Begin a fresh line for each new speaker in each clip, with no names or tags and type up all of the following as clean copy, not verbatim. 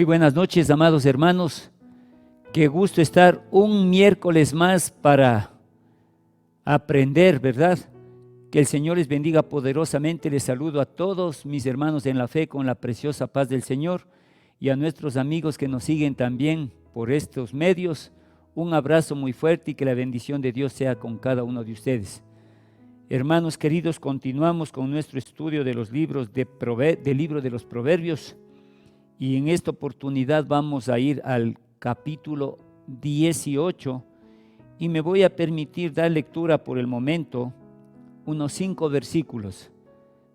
buenas noches, amados hermanos. Qué gusto estar un miércoles más para aprender, ¿verdad? Que el Señor les bendiga poderosamente. Les saludo a todos mis hermanos en la fe con la preciosa paz del Señor y a nuestros amigos que nos siguen también por estos medios. Un abrazo muy fuerte y que la bendición de Dios sea con cada uno de ustedes. Hermanos queridos, continuamos con nuestro estudio de los libros del libro de los Proverbios. Y en esta oportunidad vamos a ir al capítulo 18 y me voy a permitir dar lectura por el momento, unos 5 versículos.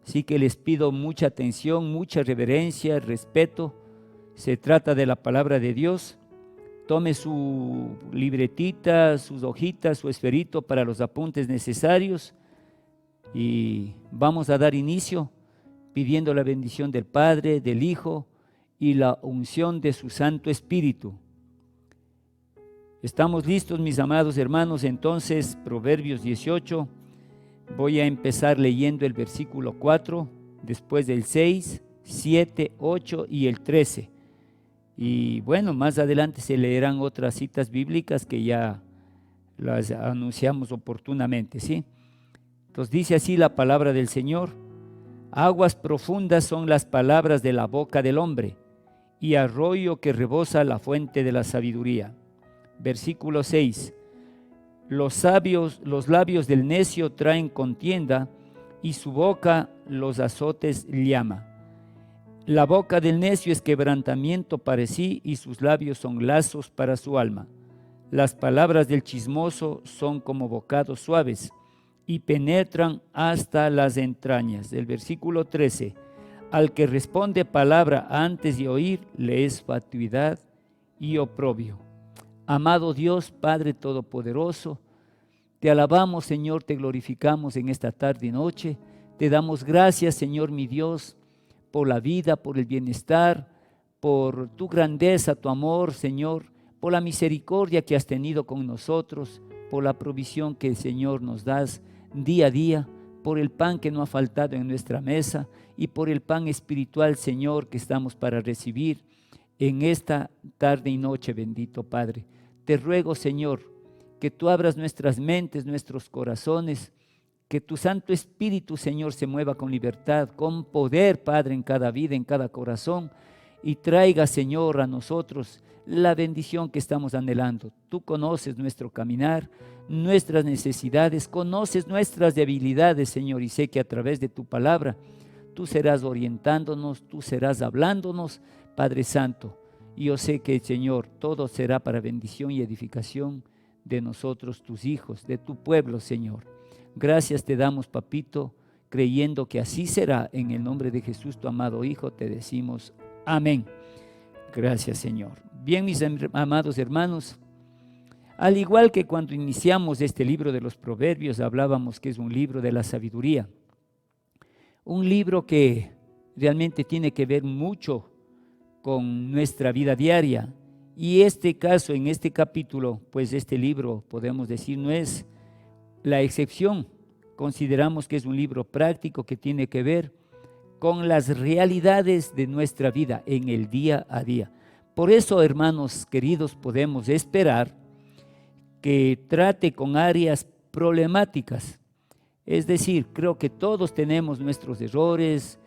Así que les pido mucha atención, mucha reverencia, respeto. Se trata de la palabra de Dios. Tome su libretita, sus hojitas, su esferito para los apuntes necesarios y vamos a dar inicio pidiendo la bendición del Padre, del Hijo y la unción de su Santo Espíritu. ¿Estamos listos, mis amados hermanos? Entonces, Proverbios 18, voy a empezar leyendo el versículo 4, después del 6, 7, 8 y el 13. Y bueno, más adelante se leerán otras citas bíblicas que ya las anunciamos oportunamente, ¿sí? Entonces dice así la palabra del Señor: aguas profundas son las palabras de la boca del hombre, y arroyo que rebosa la fuente de la sabiduría. Versículo 6. Los labios del necio traen contienda, y su boca los azotes llama. La boca del necio es quebrantamiento para sí, y sus labios son lazos para su alma. Las palabras del chismoso son como bocados suaves, y penetran hasta las entrañas. El versículo 13. Al que responde palabra antes de oír, le es fatuidad y oprobio. Amado Dios, Padre Todopoderoso, te alabamos, Señor, te glorificamos en esta tarde y noche. Te damos gracias, Señor mi Dios, por la vida, por el bienestar, por tu grandeza, tu amor, Señor, por la misericordia que has tenido con nosotros, por la provisión que, Señor, nos das día a día, por el pan que no ha faltado en nuestra mesa y por el pan espiritual, Señor, que estamos para recibir en esta tarde y noche, bendito Padre. Te ruego, Señor, que tú abras nuestras mentes, nuestros corazones, que tu Santo Espíritu, Señor, se mueva con libertad, con poder, Padre, en cada vida, en cada corazón, y traiga, Señor, a nosotros la bendición que estamos anhelando. Tú conoces nuestro caminar, nuestras necesidades, conoces nuestras debilidades, Señor, y sé que a través de tu palabra tú serás orientándonos, tú serás hablándonos, Padre Santo. Y yo sé que, Señor, todo será para bendición y edificación de nosotros, tus hijos, de tu pueblo, Señor. Gracias te damos, papito, creyendo que así será. En el nombre de Jesús, tu amado Hijo, te decimos amén. Gracias, Señor. Bien, mis amados hermanos, al igual que cuando iniciamos este libro de los Proverbios, hablábamos que es un libro de la sabiduría, un libro que realmente tiene que ver mucho con nuestra vida diaria. Y este caso, en este capítulo, pues este libro, podemos decir, no es la excepción. Consideramos que es un libro práctico que tiene que ver con las realidades de nuestra vida en el día a día. Por eso, hermanos queridos, podemos esperar que trate con áreas problemáticas. Es decir, creo que todos tenemos nuestros errores,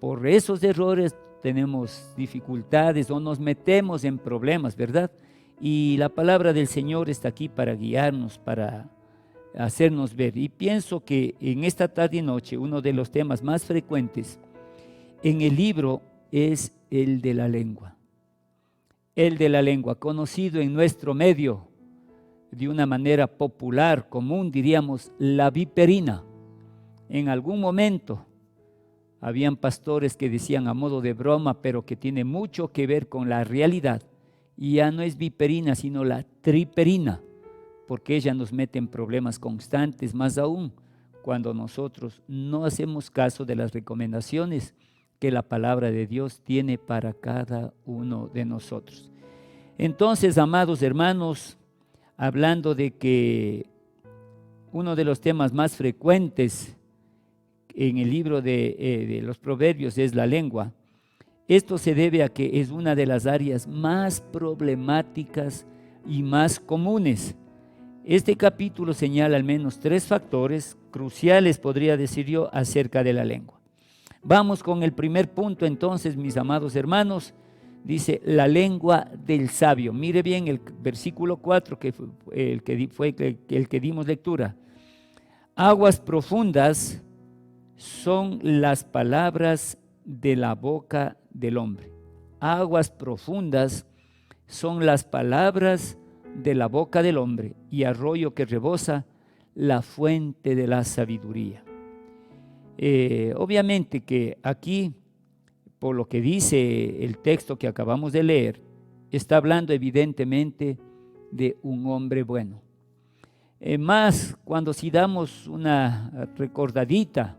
por esos errores tenemos dificultades o nos metemos en problemas, ¿verdad? Y la palabra del Señor está aquí para guiarnos, para hacernos ver. Y pienso que en esta tarde y noche uno de los temas más frecuentes en el libro es el de la lengua. El de la lengua, conocido en nuestro medio de una manera popular, común, diríamos, la viperina. En algún momento habían pastores que decían a modo de broma, pero que tiene mucho que ver con la realidad. Y ya no es viperina, sino la triperina, porque ella nos mete en problemas constantes, más aún cuando nosotros no hacemos caso de las recomendaciones que la palabra de Dios tiene para cada uno de nosotros. Entonces, amados hermanos, hablando de que uno de los temas más frecuentes en el libro de los Proverbios es la lengua, Esto se debe a que es una de las áreas más problemáticas y más comunes. Este capítulo señala al menos 3 factores cruciales, podría decir yo, acerca de la lengua. Vamos con el primer punto entonces, mis amados hermanos. Dice, la lengua del sabio. Mire bien el versículo 4, que fue el que dimos lectura. Aguas profundas son las palabras de la boca del hombre. Aguas profundas son las palabras de la boca del hombre, y arroyo que rebosa, la fuente de la sabiduría. Obviamente que aquí, por lo que dice el texto que acabamos de leer, está hablando evidentemente de un hombre bueno. Más cuando si damos una recordadita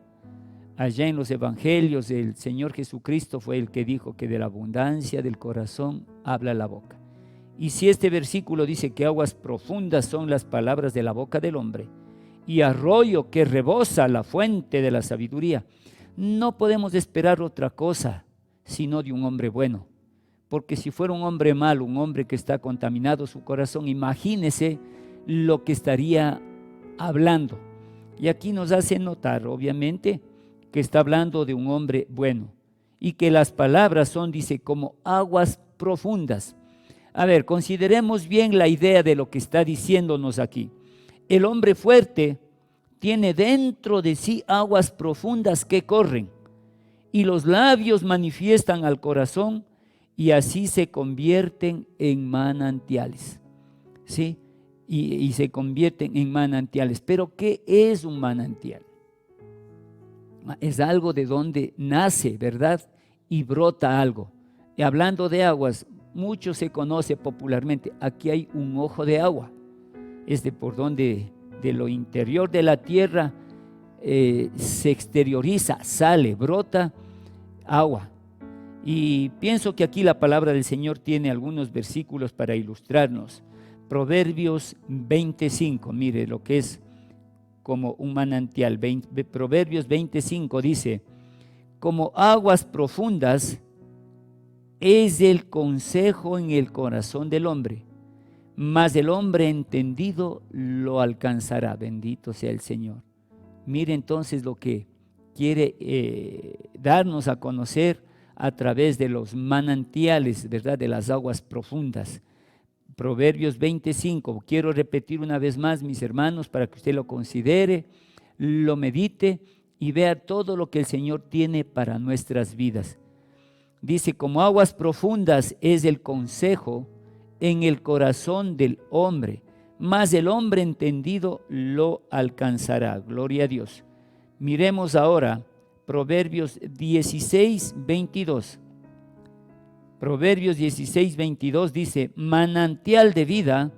allá en los evangelios, el Señor Jesucristo fue el que dijo que de la abundancia del corazón habla la boca. Y si este versículo dice que aguas profundas son las palabras de la boca del hombre, y arroyo que rebosa, la fuente de la sabiduría, no podemos esperar otra cosa sino de un hombre bueno. Porque si fuera un hombre malo, un hombre que está contaminado su corazón, imagínese lo que estaría hablando. Y aquí nos hace notar, obviamente, que está hablando de un hombre bueno, y que las palabras son, dice, como aguas profundas. A ver, consideremos bien la idea de lo que está diciéndonos aquí. El hombre fuerte tiene dentro de sí aguas profundas que corren, y los labios manifiestan al corazón, y así se convierten en manantiales. ¿Sí? Y se convierten en manantiales. Pero ¿qué es un manantial? Es algo de donde nace, ¿verdad? Y brota algo. Y hablando de aguas, mucho se conoce popularmente. Aquí hay un ojo de agua. Es de por donde de lo interior de la tierra se exterioriza, sale, brota agua. Y pienso que aquí la palabra del Señor tiene algunos versículos para ilustrarnos. Proverbios 25, mire lo que es como un manantial. Proverbios 25 dice, como aguas profundas es el consejo en el corazón del hombre, mas el hombre entendido lo alcanzará. Bendito sea el Señor. Mire entonces lo que quiere darnos a conocer a través de los manantiales, ¿verdad? De las aguas profundas. Proverbios 25, quiero repetir una vez más, mis hermanos, para que usted lo considere, lo medite y vea todo lo que el Señor tiene para nuestras vidas. Dice, como aguas profundas es el consejo en el corazón del hombre, mas el hombre entendido lo alcanzará. Gloria a Dios. Miremos ahora Proverbios 16, 22. Proverbios 16, 22 dice, manantial de vida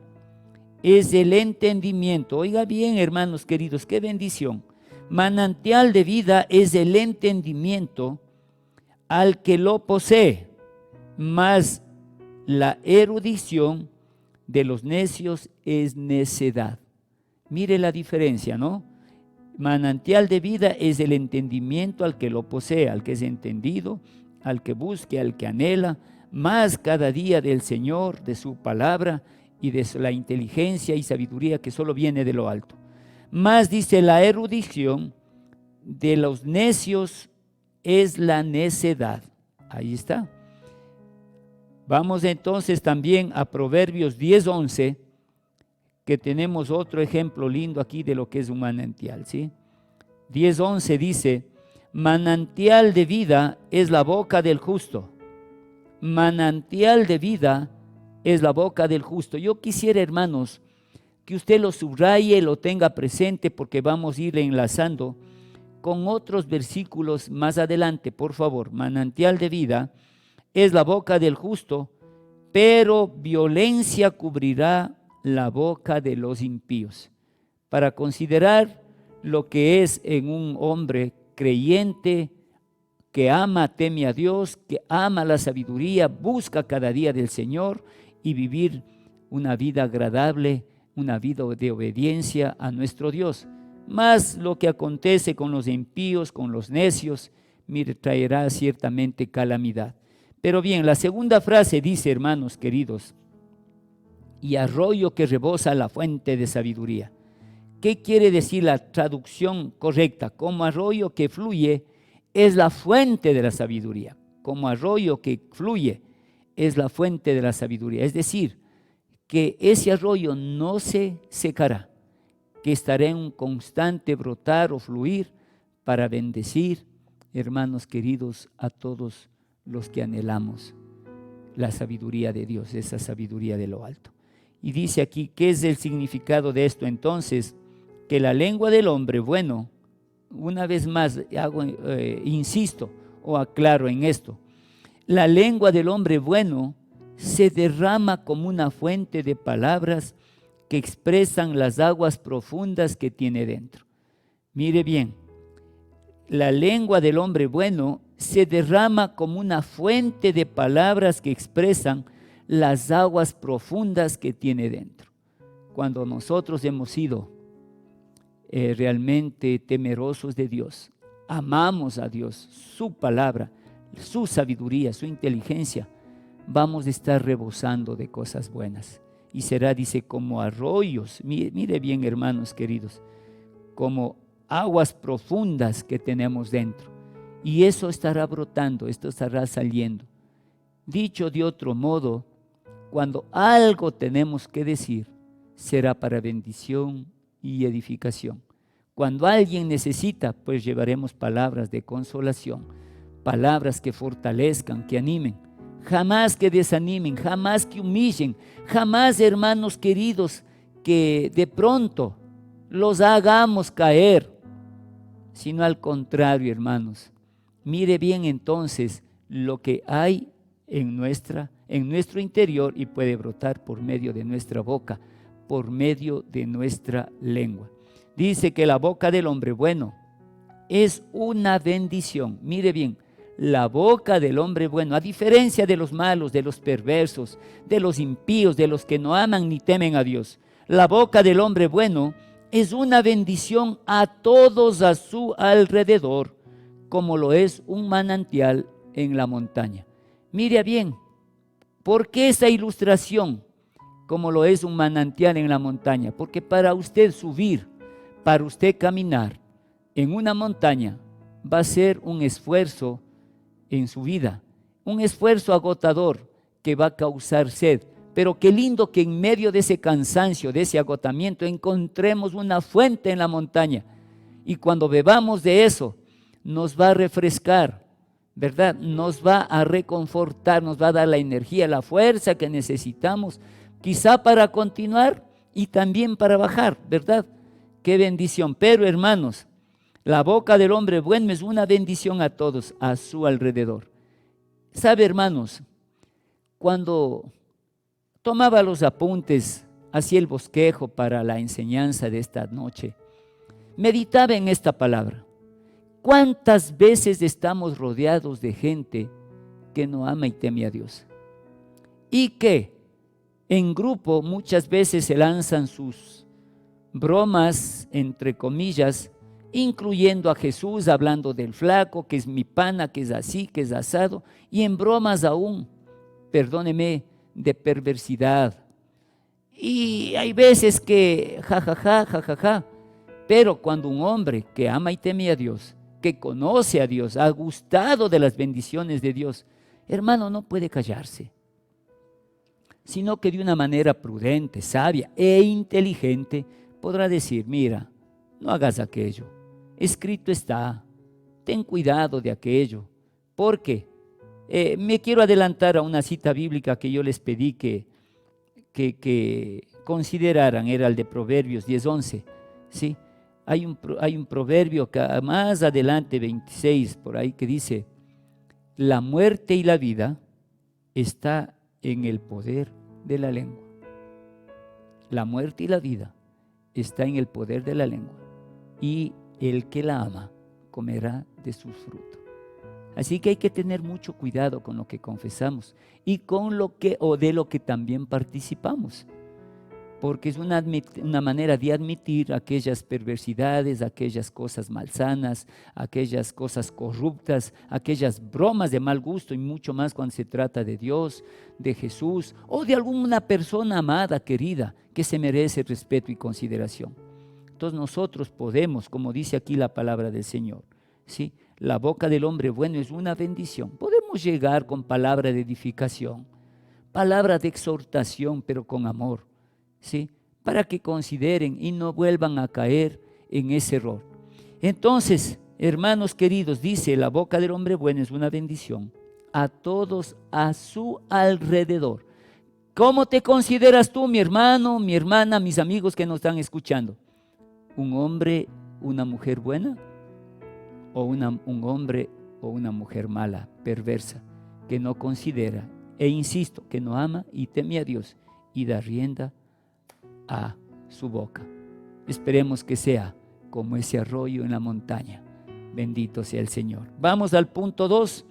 es el entendimiento. Oiga bien, hermanos queridos, qué bendición. Manantial de vida es el entendimiento al que lo posee, mas la erudición de los necios es necedad. Mire la diferencia, ¿no? Manantial de vida es el entendimiento al que lo posee, al que es entendido, al que busque, al que anhela más cada día del Señor, de su palabra y de la inteligencia y sabiduría que solo viene de lo alto. Más dice, la erudición de los necios es la necedad. Ahí está. Vamos entonces también a Proverbios 10:11, que tenemos otro ejemplo lindo aquí de lo que es un manantial, ¿sí? 10:11 dice, manantial de vida es la boca del justo. Manantial de vida es la boca del justo. Yo quisiera, hermanos, que usted lo subraye, lo tenga presente, porque vamos a ir enlazando con otros versículos más adelante, por favor. Manantial de vida es la boca del justo, pero violencia cubrirá la boca de los impíos. Para considerar lo que es en un hombre creyente, que ama, teme a Dios, que ama la sabiduría, busca cada día del Señor y vivir una vida agradable, una vida de obediencia a nuestro Dios. Más lo que acontece con los impíos, con los necios, mire, traerá ciertamente calamidad. Pero bien, la segunda frase dice, hermanos queridos, y arroyo que rebosa la fuente de sabiduría. ¿Qué quiere decir la traducción correcta? Como arroyo que fluye es la fuente de la sabiduría. Como arroyo que fluye es la fuente de la sabiduría. Es decir, que ese arroyo no se secará, que estará en un constante brotar o fluir para bendecir, hermanos queridos, a todos los que anhelamos la sabiduría de Dios, esa sabiduría de lo alto. Y dice aquí, ¿qué es el significado de esto? Entonces, que la lengua del hombre bueno, una vez más insisto o aclaro en esto, la lengua del hombre bueno se derrama como una fuente de palabras que expresan las aguas profundas que tiene dentro. Mire bien, la lengua del hombre bueno se derrama como una fuente de palabras que expresan las aguas profundas que tiene dentro. Cuando nosotros hemos sido realmente temerosos de Dios, amamos a Dios, su palabra, su sabiduría, su inteligencia, vamos a estar rebosando de cosas buenas. Y será, dice, como arroyos, mire bien, hermanos queridos, como aguas profundas que tenemos dentro. Y eso estará brotando, esto estará saliendo. Dicho de otro modo, cuando algo tenemos que decir, será para bendición y edificación. Cuando alguien necesita, pues llevaremos palabras de consolación, palabras que fortalezcan, que animen, jamás que desanimen, jamás que humillen, jamás, hermanos queridos, que de pronto los hagamos caer, sino al contrario, hermanos. Mire bien entonces lo que hay en nuestro interior y puede brotar por medio de nuestra boca, por medio de nuestra lengua. Dice que la boca del hombre bueno es una bendición. Mire bien, la boca del hombre bueno, a diferencia de los malos, de los perversos, de los impíos, de los que no aman ni temen a Dios, la boca del hombre bueno es una bendición a todos a su alrededor, como lo es un manantial en la montaña. Mire bien, ¿por qué esa ilustración? Como lo es un manantial en la montaña. Porque para usted subir, para usted caminar en una montaña, va a ser un esfuerzo en su vida, un esfuerzo agotador que va a causar sed. Pero qué lindo que en medio de ese cansancio, de ese agotamiento, encontremos una fuente en la montaña. Y cuando bebamos de eso, nos va a refrescar, ¿verdad? Nos va a reconfortar, nos va a dar la energía, la fuerza que necesitamos, quizá para continuar y también para bajar, ¿verdad? Qué bendición. Pero hermanos, la boca del hombre bueno es una bendición a todos a su alrededor. ¿Sabe, hermanos? Cuando tomaba los apuntes, hacía el bosquejo para la enseñanza de esta noche, meditaba en esta palabra. ¿Cuántas veces estamos rodeados de gente que no ama y teme a Dios? Y que en grupo muchas veces se lanzan sus bromas, entre comillas, incluyendo a Jesús, hablando del flaco, que es mi pana, que es así, que es asado, y en bromas aún, perdóneme, de perversidad. Y hay veces que jajaja, pero cuando un hombre que ama y teme a Dios, que conoce a Dios, ha gustado de las bendiciones de Dios, hermano, no puede callarse, sino que de una manera prudente, sabia e inteligente podrá decir, mira, no hagas aquello, escrito está, ten cuidado de aquello, porque me quiero adelantar a una cita bíblica que yo les pedí que consideraran, era el de Proverbios 10:11, ¿sí? Hay un proverbio que más adelante, 26, por ahí, que dice, la muerte y la vida está en el poder de la lengua. La muerte y la vida está en el poder de la lengua, y el que la ama comerá de sus frutos. Así que hay que tener mucho cuidado con lo que confesamos y con lo que o de lo que también participamos. porque es una manera de admitir aquellas perversidades, aquellas cosas malsanas, aquellas cosas corruptas, aquellas bromas de mal gusto y mucho más cuando se trata de Dios, de Jesús o de alguna persona amada, querida, que se merece respeto y consideración. Entonces nosotros podemos, como dice aquí la palabra del Señor, ¿sí? La boca del hombre bueno es una bendición. Podemos llegar con palabra de edificación, palabra de exhortación, pero con amor, ¿sí? Para que consideren y no vuelvan a caer en ese error. Entonces, hermanos queridos, dice, la boca del hombre bueno es una bendición a todos a su alrededor. ¿Cómo te consideras tú, mi hermano, mi hermana, mis amigos que nos están escuchando? ¿Un hombre, una mujer buena? ¿O un hombre o una mujer mala, perversa, que no considera, e insisto, que no ama y teme a Dios y da rienda a su boca? Esperemos que sea como ese arroyo en la montaña. Bendito sea el Señor. Vamos al punto 2.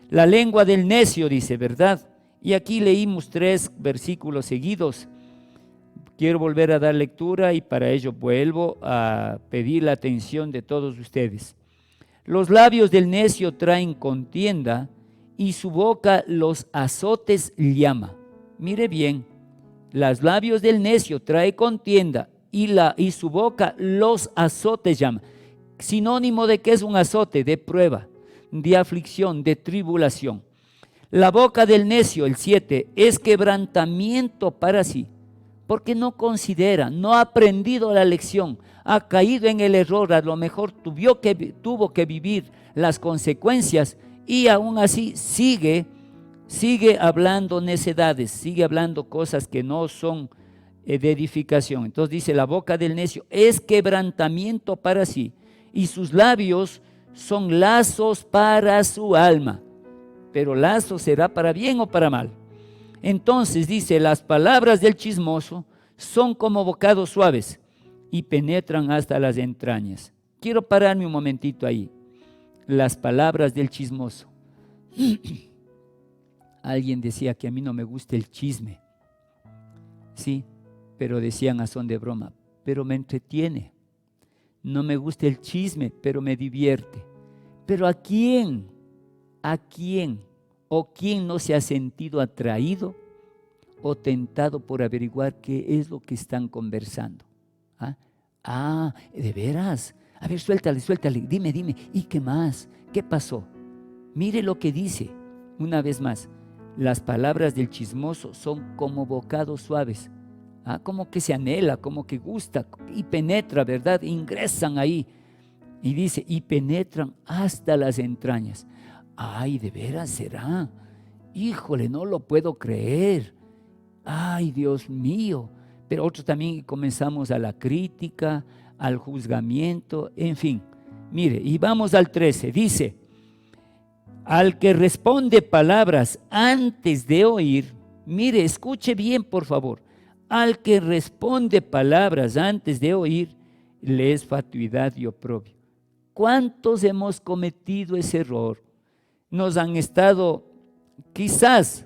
La lengua del necio, dice, ¿verdad? Y aquí leímos 3 versículos seguidos. Quiero volver a dar lectura y para ello vuelvo a pedir la atención de todos ustedes. Los labios del necio traen contienda y su boca los azotes llama. Mire bien, los labios del necio trae contienda y su boca los azotes llama. Sinónimo de que es un azote, de prueba, de aflicción, de tribulación. La boca del necio, el 7, es quebrantamiento para sí, porque no considera, no ha aprendido la lección, ha caído en el error, a lo mejor tuvo que vivir las consecuencias y aún así sigue hablando necedades, sigue hablando cosas que no son de edificación. Entonces dice, la boca del necio es quebrantamiento para sí y sus labios son lazos para su alma. Pero lazo será para bien o para mal. Entonces dice, las palabras del chismoso son como bocados suaves y penetran hasta las entrañas. Quiero pararme un momentito ahí. Las palabras del chismoso. Alguien decía que a mí no me gusta el chisme. Sí, pero decían a son de broma, pero me entretiene. No me gusta el chisme, pero me divierte. Pero ¿a quién? ¿A quién? ¿O quién no se ha sentido atraído o tentado por averiguar qué es lo que están conversando? ¿De veras? A ver, suéltale, dime, ¿y qué más? ¿Qué pasó? Mire lo que dice, una vez más, las palabras del chismoso son como bocados suaves, como que se anhela, como que gusta y penetra, ¿verdad? Ingresan ahí y dice, y penetran hasta las entrañas. Ay, ¿de veras será? Híjole, no lo puedo creer. Ay, Dios mío. Pero otros también comenzamos a la crítica, al juzgamiento, en fin. Mire, y vamos al 13. Dice, al que responde palabras antes de oír, mire, escuche bien por favor. Al que responde palabras antes de oír, le es fatuidad y oprobio. ¿Cuántos hemos cometido ese error? Nos han estado quizás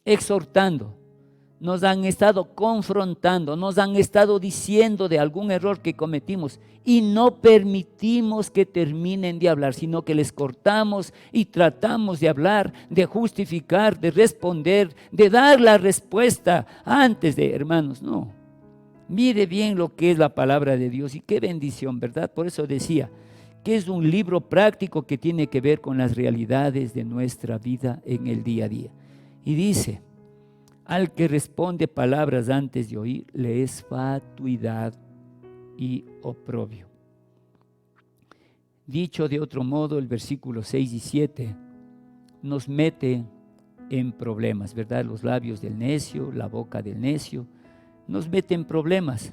exhortando, nos han estado confrontando, nos han estado diciendo de algún error que cometimos y no permitimos que terminen de hablar, sino que les cortamos y tratamos de hablar, de justificar, de responder, de dar la respuesta antes de, hermanos, no. Mire bien lo que es la palabra de Dios y qué bendición, ¿verdad? Por eso decía que es un libro práctico que tiene que ver con las realidades de nuestra vida en el día a día. Y dice, al que responde palabras antes de oír, le es fatuidad y oprobio. Dicho de otro modo, el versículo 6 y 7 nos mete en problemas, ¿verdad? Los labios del necio, la boca del necio, nos mete en problemas.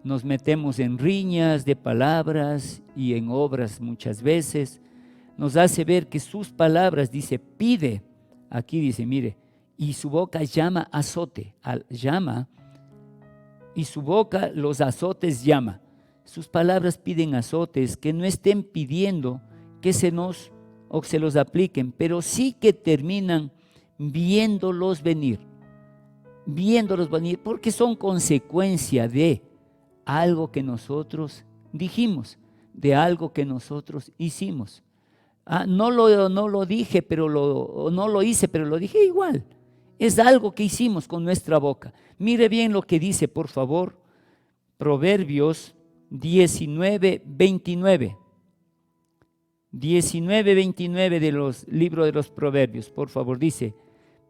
Nos metemos en riñas de palabras y en obras muchas veces. Nos hace ver que sus palabras, dice, pide. Aquí dice, mire, y su boca llama azote, llama, y su boca los azotes llama. Sus palabras piden azotes, que no estén pidiendo que se los apliquen, pero sí que terminan viéndolos venir. viéndolos venir, porque son consecuencia de algo que nosotros dijimos, de algo que nosotros hicimos. No lo dije, no lo hice, pero lo dije igual. Es algo que hicimos con nuestra boca. Mire bien lo que dice, por favor, Proverbios 19:29. 19:29 de los libros de los Proverbios, por favor, dice: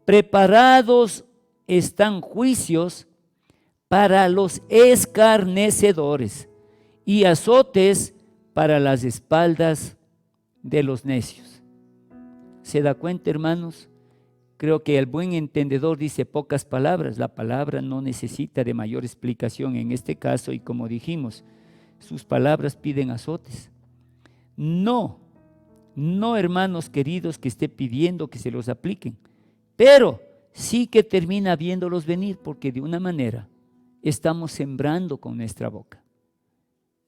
preparados están juicios para los escarnecedores y azotes para las espaldas de los necios. ¿Se da cuenta, hermanos? Creo que el buen entendedor dice pocas palabras. La palabra no necesita de mayor explicación en este caso, y como dijimos, sus palabras piden azotes. No, hermanos queridos, que esté pidiendo que se los apliquen, pero sí que termina viéndolos venir, porque de una manera estamos sembrando con nuestra boca.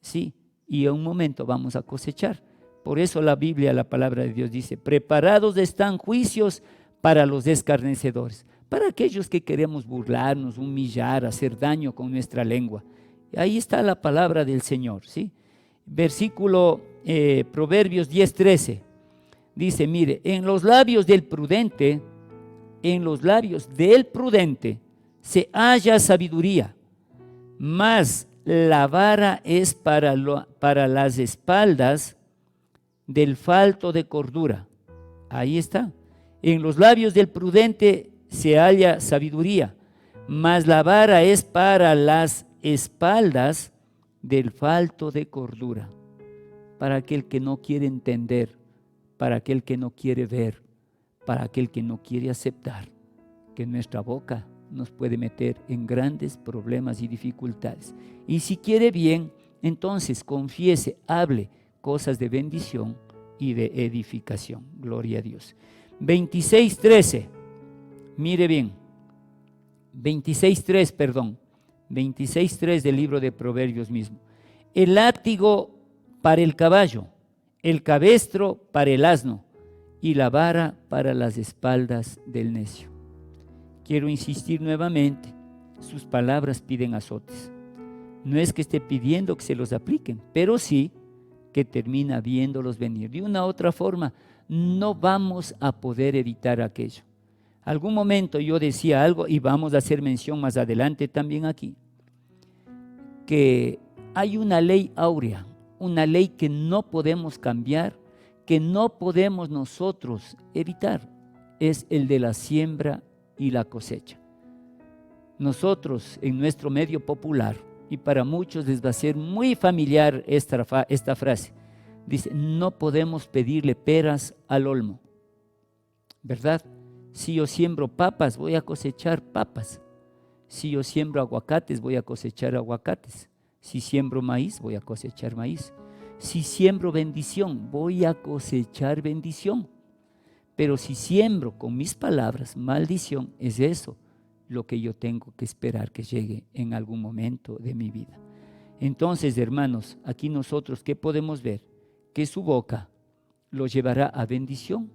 Sí, y en un momento vamos a cosechar. Por eso la Biblia, la palabra de Dios dice: preparados están juicios para los escarnecedores, para aquellos que queremos burlarnos, humillar, hacer daño con nuestra lengua. Ahí está la palabra del Señor, ¿sí? Versículo Proverbios 10:13 dice: mire, en los labios del prudente se halla sabiduría, mas la vara es para las espaldas del falto de cordura. Ahí está. En los labios del prudente se halla sabiduría, mas la vara es para las espaldas del falto de cordura. Para aquel que no quiere entender, para aquel que no quiere ver, para aquel que no quiere aceptar que nuestra boca nos puede meter en grandes problemas y dificultades. Y si quiere bien, entonces confiese, hable cosas de bendición y de edificación. Gloria a Dios. 26:3, mire bien, 26:3 del libro de Proverbios mismo. El látigo para el caballo, el cabestro para el asno y la vara para las espaldas del necio. Quiero insistir nuevamente, sus palabras piden azotes. No es que esté pidiendo que se los apliquen, pero sí que termina viéndolos venir. De una u otra forma, no vamos a poder evitar aquello. Algún momento yo decía algo, y vamos a hacer mención más adelante también aquí, que hay una ley áurea, una ley que no podemos cambiar, que no podemos nosotros evitar, es el de la siembra y la cosecha. Nosotros en nuestro medio popular, y para muchos les va a ser muy familiar esta frase, dice: no podemos pedirle peras al olmo, ¿verdad? Si yo siembro papas, voy a cosechar papas. Si yo siembro aguacates, voy a cosechar aguacates. Si siembro maíz, voy a cosechar maíz. Si siembro bendición, voy a cosechar bendición. Pero si siembro con mis palabras maldición, es eso lo que yo tengo que esperar que llegue en algún momento de mi vida. Entonces, hermanos, aquí nosotros, ¿qué podemos ver? Que su boca lo llevará a bendición,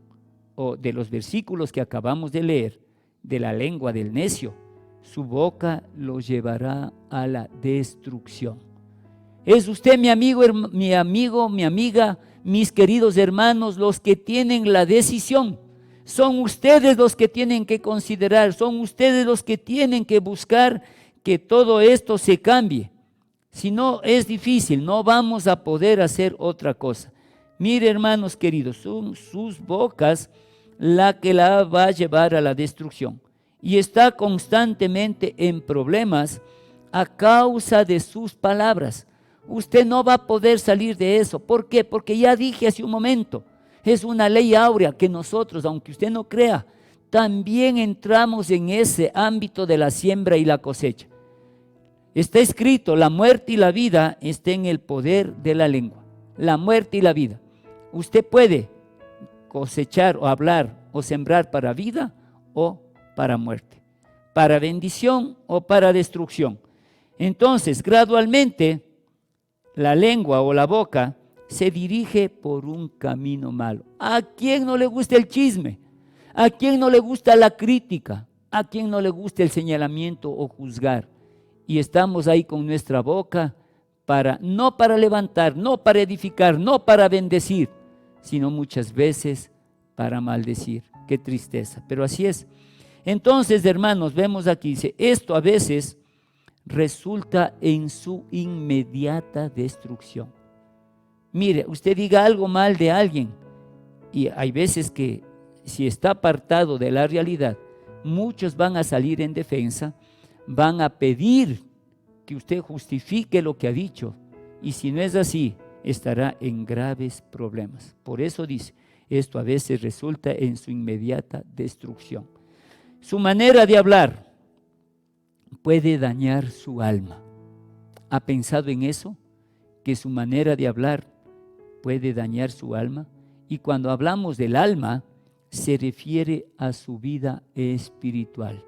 o de los versículos que acabamos de leer, de la lengua del necio, su boca lo llevará a la destrucción. ¿Es usted mi amigo, mi amiga, mis queridos hermanos, los que tienen la decisión? Son ustedes los que tienen que considerar, son ustedes los que tienen que buscar que todo esto se cambie. Si no, es difícil, no vamos a poder hacer otra cosa. Mire, hermanos queridos, son sus bocas la que la va a llevar a la destrucción, y está constantemente en problemas a causa de sus palabras. Usted no va a poder salir de eso. ¿Por qué? Porque ya dije hace un momento, es una ley áurea que nosotros, aunque usted no crea, también entramos en ese ámbito de la siembra y la cosecha. Está escrito: la muerte y la vida está en el poder de la lengua. La muerte y la vida. Usted puede cosechar o hablar o sembrar para vida o para muerte, para bendición o para destrucción. Entonces, gradualmente, la lengua o la boca se dirige por un camino malo. ¿A quién no le gusta el chisme? ¿A quién no le gusta la crítica? ¿A quién no le gusta el señalamiento o juzgar? Y estamos ahí con nuestra boca no para levantar, no para edificar, no para bendecir, sino muchas veces para maldecir. Qué tristeza, pero así es. Entonces, hermanos, vemos aquí, dice, esto a veces resulta en su inmediata destrucción. Mire, usted diga algo mal de alguien y hay veces que si está apartado de la realidad, muchos van a salir en defensa, van a pedir que usted justifique lo que ha dicho, y si no es así, estará en graves problemas. Por eso dice, esto a veces resulta en su inmediata destrucción. Su manera de hablar puede dañar su alma. ¿Ha pensado en eso? Que su manera de hablar puede dañar su alma. Y cuando hablamos del alma, se refiere a su vida espiritual.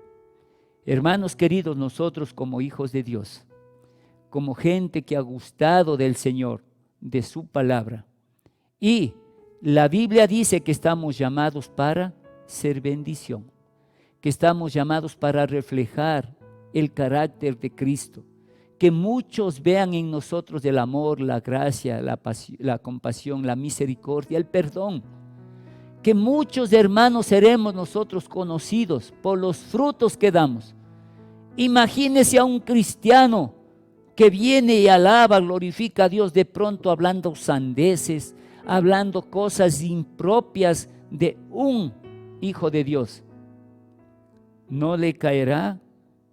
Hermanos queridos, nosotros como hijos de Dios, como gente que ha gustado del Señor, de su palabra, y la Biblia dice que estamos llamados para ser bendición, que estamos llamados para reflejar el carácter de Cristo, que muchos vean en nosotros el amor, la gracia, la compasión, la misericordia, el perdón, que muchos hermanos seremos nosotros conocidos por los frutos que damos. Imagínese a un cristiano que viene y alaba, glorifica a Dios, de pronto hablando sandeces, hablando cosas impropias de un hijo de Dios. ¿No le caerá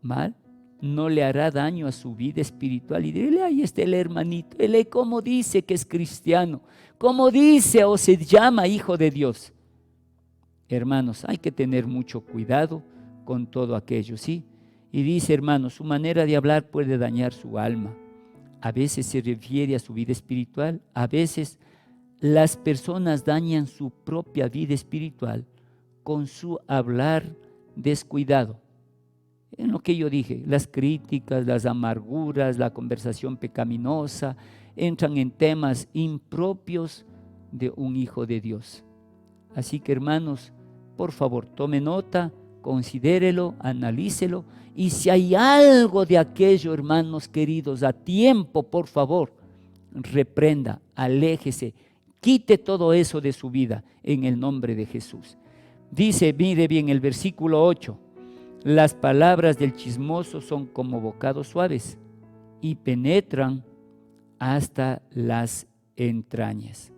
mal? ¿No le hará daño a su vida espiritual? Y dile, ahí está el hermanito, él como dice que es cristiano, como dice o se llama hijo de Dios. Hermanos, hay que tener mucho cuidado con todo aquello, ¿sí? Y dice, hermanos, su manera de hablar puede dañar su alma. A veces se refiere a su vida espiritual, a veces las personas dañan su propia vida espiritual con su hablar descuidado. En lo que yo dije, las críticas, las amarguras, la conversación pecaminosa, entran en temas impropios de un hijo de Dios. Así que, hermanos, por favor, tome nota, considérelo, analícelo, y si hay algo de aquello, hermanos queridos, a tiempo, por favor, reprenda, aléjese, quite todo eso de su vida en el nombre de Jesús. Dice, mire bien el versículo 8, las palabras del chismoso son como bocados suaves y penetran hasta las entrañas.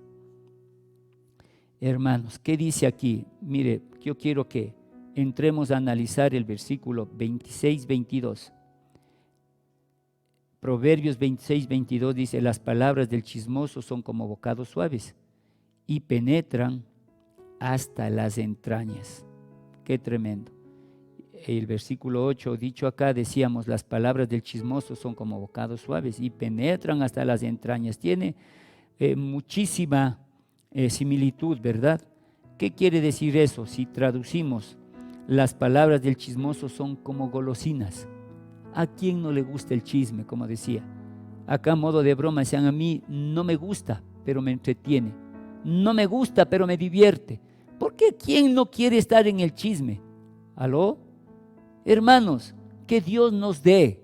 Hermanos, ¿qué dice aquí? Mire, yo quiero que entremos a analizar el versículo 26-22. Proverbios 26-22 dice, las palabras del chismoso son como bocados suaves y penetran hasta las entrañas. Qué tremendo. El versículo 8, dicho acá, decíamos, las palabras del chismoso son como bocados suaves y penetran hasta las entrañas. Tiene muchísima similitud, ¿verdad? ¿Qué quiere decir eso? Si traducimos, las palabras del chismoso son como golosinas. ¿A quién no le gusta el chisme? Como decía. Acá a modo de broma decían, a mí no me gusta, pero me entretiene. No me gusta, pero me divierte. ¿Por qué quién no quiere estar en el chisme? ¿Aló? Hermanos, que Dios nos dé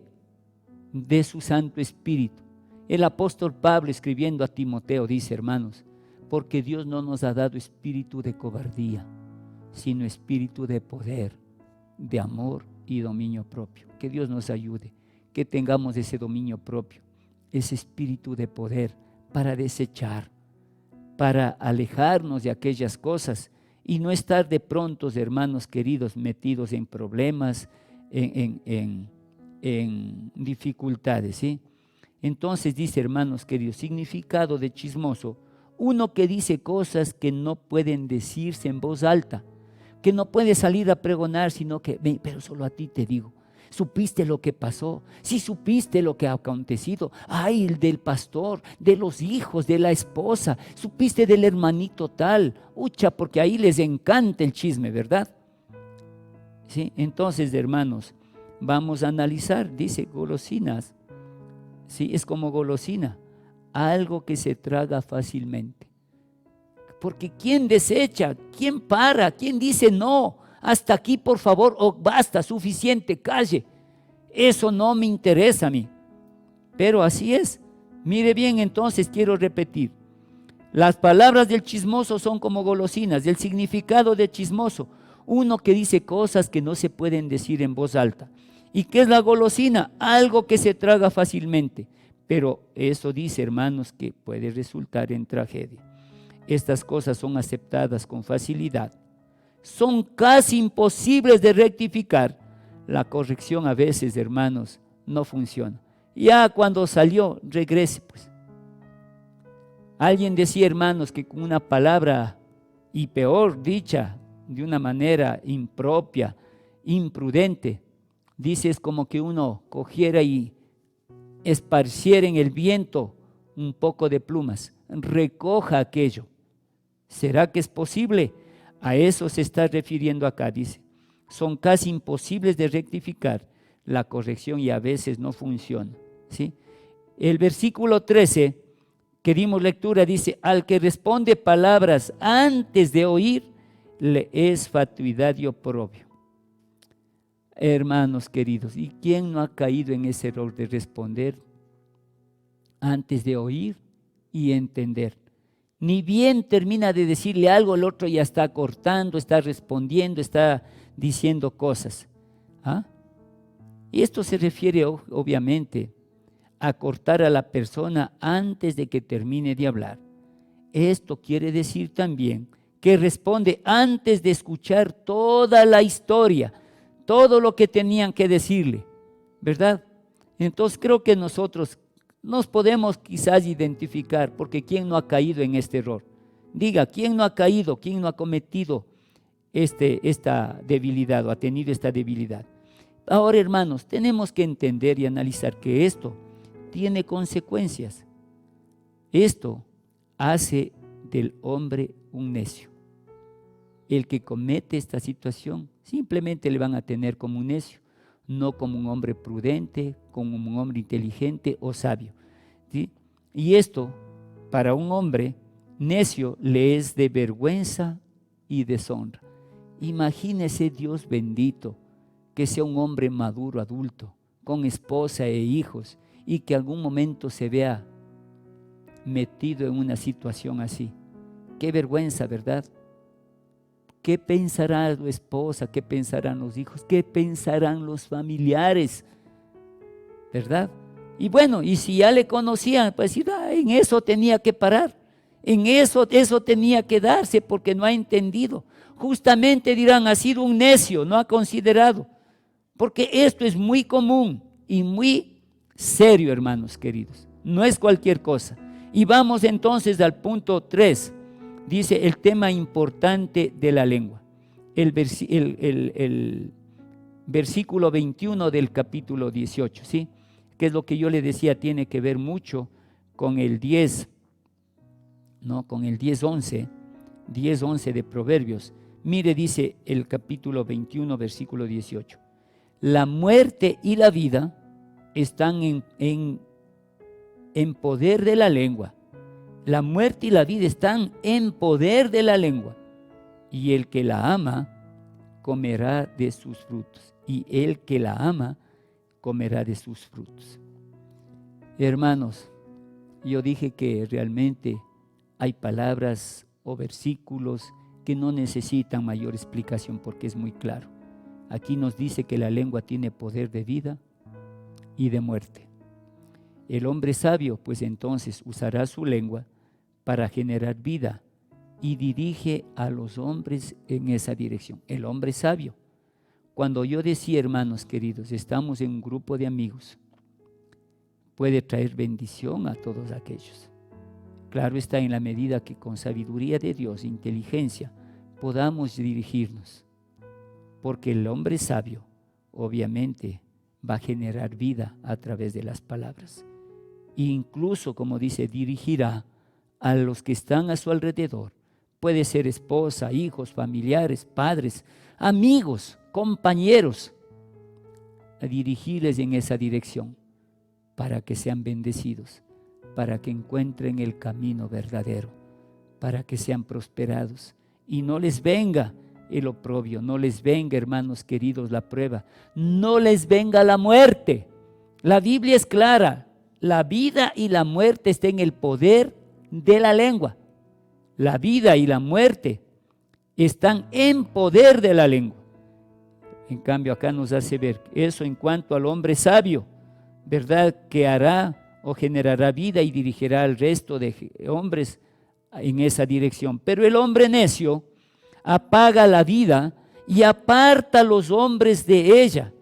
de su Santo Espíritu. El apóstol Pablo, escribiendo a Timoteo, dice, hermanos, porque Dios no nos ha dado espíritu de cobardía, sino espíritu de poder, de amor y dominio propio. Que Dios nos ayude, que tengamos ese dominio propio, ese espíritu de poder para desechar, para alejarnos de aquellas cosas y no estar de pronto, hermanos queridos, metidos en problemas, en dificultades, ¿sí? Entonces dice, hermanos queridos, significado de chismoso, uno que dice cosas que no pueden decirse en voz alta, que no puede salir a pregonar, sino que, pero solo a ti te digo, ¿supiste lo que pasó? ¿Sí supiste lo que ha acontecido? Ay, del pastor, de los hijos, de la esposa, ¿supiste del hermanito tal? Ucha, porque ahí les encanta el chisme, ¿verdad? ¿Sí? Entonces, hermanos, vamos a analizar, dice golosinas, ¿sí? Es como golosina, algo que se traga fácilmente. Porque ¿quién desecha? ¿Quién para? ¿Quién dice no hasta aquí por favor, o basta, suficiente, calle. Eso no me interesa a mí. Pero así es. Mire bien, entonces quiero repetir. Las palabras del chismoso son como golosinas. El significado de chismoso, uno que dice cosas que no se pueden decir en voz alta. ¿Y qué es la golosina? Algo que se traga fácilmente. Pero eso dice, hermanos, que puede resultar en tragedia. Estas cosas son aceptadas con facilidad. Son casi imposibles de rectificar. La corrección a veces, hermanos, no funciona. Ya cuando salió, regrese pues. Alguien decía, hermanos, que con una palabra, y peor dicha, de una manera impropia, imprudente, dice, es como que uno cogiera y esparciera en el viento un poco de plumas. Recoja aquello. ¿Será que es posible? A eso se está refiriendo acá, dice. Son casi imposibles de rectificar. La corrección y a veces no funciona, ¿sí? El versículo 13 que dimos lectura dice, al que responde palabras antes de oír, le es fatuidad y oprobio. Hermanos queridos, ¿y quién no ha caído en ese error de responder antes de oír y entender? Ni bien termina de decirle algo, el otro ya está cortando, está respondiendo, está diciendo cosas. ¿Ah? Y esto se refiere obviamente a cortar a la persona antes de que termine de hablar. Esto quiere decir también que responde antes de escuchar toda la historia, todo lo que tenían que decirle, ¿verdad? Entonces creo que nosotros nos podemos quizás identificar, porque ¿quién no ha caído en este error? Diga, ¿quién no ha caído? ¿Quién no ha cometido esta debilidad o ha tenido esta debilidad? Ahora, hermanos, tenemos que entender y analizar que esto tiene consecuencias. Esto hace del hombre un necio. El que comete esta situación simplemente le van a tener como un necio, no como un hombre prudente, como un hombre inteligente o sabio, ¿sí? Y esto para un hombre necio le es de vergüenza y deshonra. Imagínese, Dios bendito, que sea un hombre maduro, adulto, con esposa e hijos, y que algún momento se vea metido en una situación así. Qué vergüenza, ¿verdad? ¿Qué pensará tu esposa? ¿Qué pensarán los hijos? ¿Qué pensarán los familiares? ¿Verdad? Y bueno, y si ya le conocían, pues en eso tenía que parar. En eso tenía que darse porque no ha entendido. Justamente dirán, ha sido un necio, no ha considerado. Porque esto es muy común y muy serio, hermanos queridos. No es cualquier cosa. Y vamos entonces al punto 3. Dice el tema importante de la lengua. El versículo 21 del capítulo 18, ¿sí? Que es lo que yo le decía, tiene que ver mucho con el 10, ¿no? Con el 10:11 de Proverbios. Mire, dice el capítulo 21, versículo 18. La muerte y la vida están en poder de la lengua. La muerte y la vida están en poder de la lengua. Y el que la ama comerá de sus frutos. Y el que la ama comerá de sus frutos. Hermanos, yo dije que realmente hay palabras o versículos que no necesitan mayor explicación porque es muy claro. Aquí nos dice que la lengua tiene poder de vida y de muerte. El hombre sabio, pues entonces usará su lengua para generar vida y dirige a los hombres en esa dirección. El hombre sabio. Cuando yo decía, hermanos queridos, estamos en un grupo de amigos, puede traer bendición a todos aquellos. Claro está, en la medida que con sabiduría de Dios, inteligencia, podamos dirigirnos. Porque el hombre sabio, obviamente, va a generar vida a través de las palabras. E incluso, como dice, dirigirá a los que están a su alrededor. Puede ser esposa, hijos, familiares, padres, amigos, compañeros, a dirigirles en esa dirección para que sean bendecidos, para que encuentren el camino verdadero, para que sean prosperados y no les venga el oprobio, no les venga, hermanos queridos, la prueba, no les venga la muerte. La Biblia es clara, la vida y la muerte está en el poder de la lengua. La vida y la muerte están en poder de la lengua. En cambio, acá nos hace ver eso en cuanto al hombre sabio, ¿verdad? Que hará o generará vida y dirigirá al resto de hombres en esa dirección. Pero el hombre necio apaga la vida y aparta a los hombres de ella.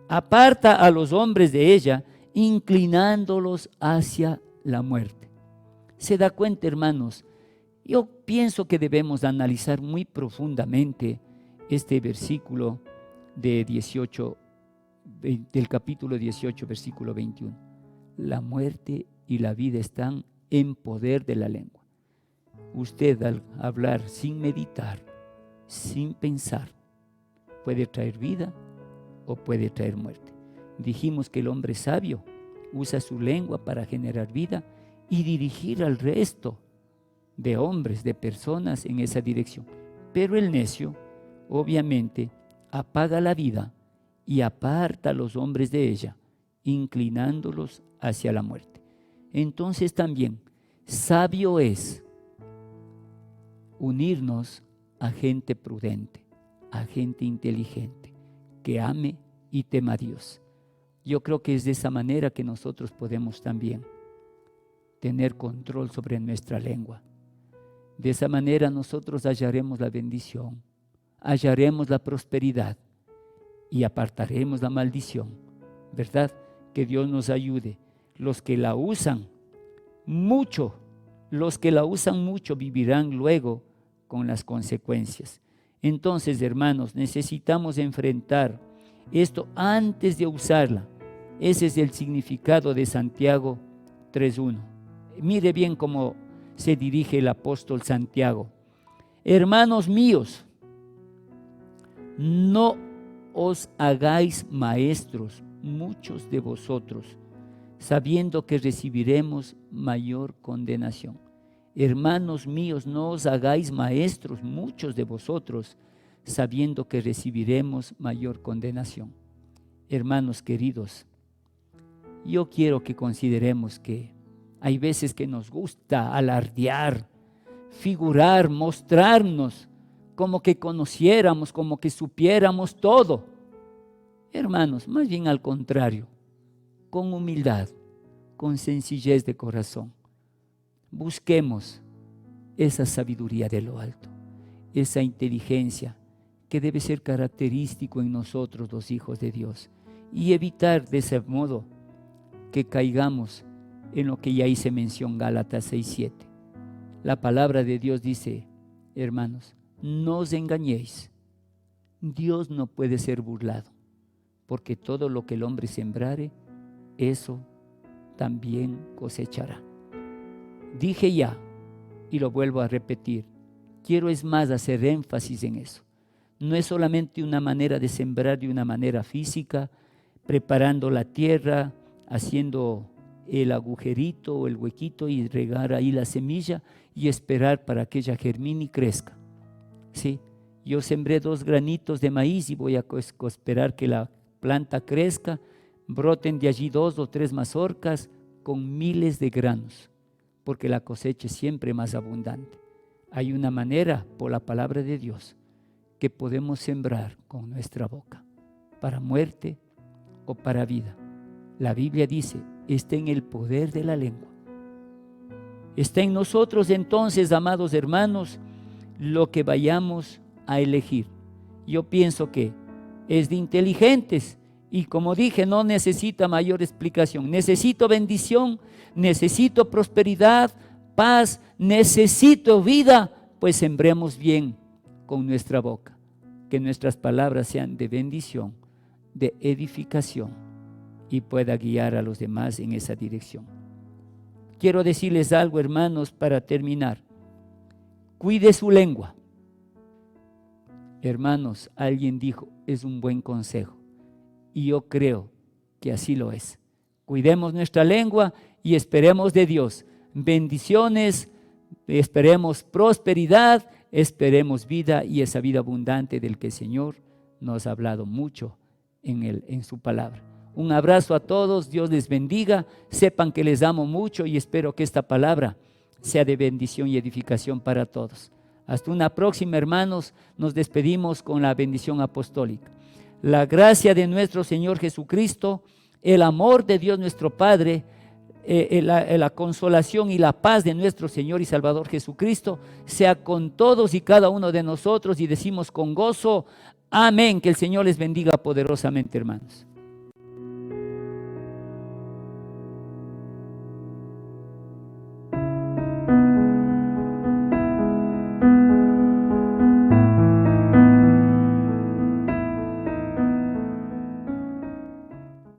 Aparta a los hombres de ella, inclinándolos hacia la muerte. ¿Se da cuenta, hermanos? Yo pienso que debemos analizar muy profundamente este versículo de 18, del capítulo 18, versículo 21. La muerte y la vida están en poder de la lengua. Usted, al hablar sin meditar, sin pensar, puede traer vida o puede traer muerte. Dijimos que el hombre sabio usa su lengua para generar vida y dirigir al resto de hombres, de personas en esa dirección. Pero el necio, obviamente, apaga la vida y aparta a los hombres de ella, inclinándolos hacia la muerte. Entonces también, sabio es unirnos a gente prudente, a gente inteligente, que ame y tema a Dios. Yo creo que es de esa manera que nosotros podemos también tener control sobre nuestra lengua. De esa manera nosotros hallaremos la bendición, hallaremos la prosperidad y apartaremos la maldición, ¿verdad? Que Dios nos ayude. Los que la usan mucho vivirán luego con las consecuencias. Entonces, hermanos, necesitamos enfrentar esto antes de usarla. Ese es el significado de Santiago 3:1. Mire bien cómo se dirige el apóstol Santiago. Hermanos míos, no os hagáis maestros muchos de vosotros, sabiendo que recibiremos mayor condenación. Hermanos míos, no os hagáis maestros muchos de vosotros, sabiendo que recibiremos mayor condenación. Hermanos queridos, yo quiero que consideremos que hay veces que nos gusta alardear, figurar, mostrarnos como que conociéramos, como que supiéramos todo. Hermanos, más bien al contrario, con humildad, con sencillez de corazón, busquemos esa sabiduría de lo alto, esa inteligencia que debe ser característico en nosotros los hijos de Dios, y evitar de ese modo que caigamos en lo que ya hice mención, Gálatas 6:7. La palabra de Dios dice, hermanos, no os engañéis, Dios no puede ser burlado, porque todo lo que el hombre sembrare, eso también cosechará. Dije ya, y lo vuelvo a repetir, quiero es más hacer énfasis en eso. No es solamente una manera de sembrar de una manera física, preparando la tierra, haciendo el agujerito o el huequito y regar ahí la semilla y esperar para que ella germine y crezca. ¿Sí? Yo sembré 2 granitos de maíz y voy a esperar que la planta crezca, broten de allí 2 o 3 mazorcas con miles de granos, porque la cosecha es siempre más abundante. Hay una manera, por la palabra de Dios, que podemos sembrar con nuestra boca, para muerte o para vida. La Biblia dice, está en el poder de la lengua. Está en nosotros entonces, amados hermanos, lo que vayamos a elegir. Yo pienso que es de inteligentes y, como dije, no necesita mayor explicación. Necesito bendición, necesito prosperidad, paz, necesito vida, pues sembremos bien con nuestra boca. Que nuestras palabras sean de bendición, de edificación, y pueda guiar a los demás en esa dirección. Quiero decirles algo, hermanos, para terminar. Cuide su lengua. Hermanos, alguien dijo, es un buen consejo, y yo creo que así lo es. Cuidemos nuestra lengua y esperemos de Dios bendiciones, esperemos prosperidad esperemos vida y esa vida abundante del que el Señor nos ha hablado mucho en su palabra. Un abrazo a todos, Dios les bendiga, sepan que les amo mucho y espero que esta palabra sea de bendición y edificación para todos. Hasta una próxima, hermanos, nos despedimos con la bendición apostólica. La gracia de nuestro Señor Jesucristo, el amor de Dios nuestro Padre, la consolación y la paz de nuestro Señor y Salvador Jesucristo sea con todos y cada uno de nosotros, y decimos con gozo, amén. Que el Señor les bendiga poderosamente, hermanos.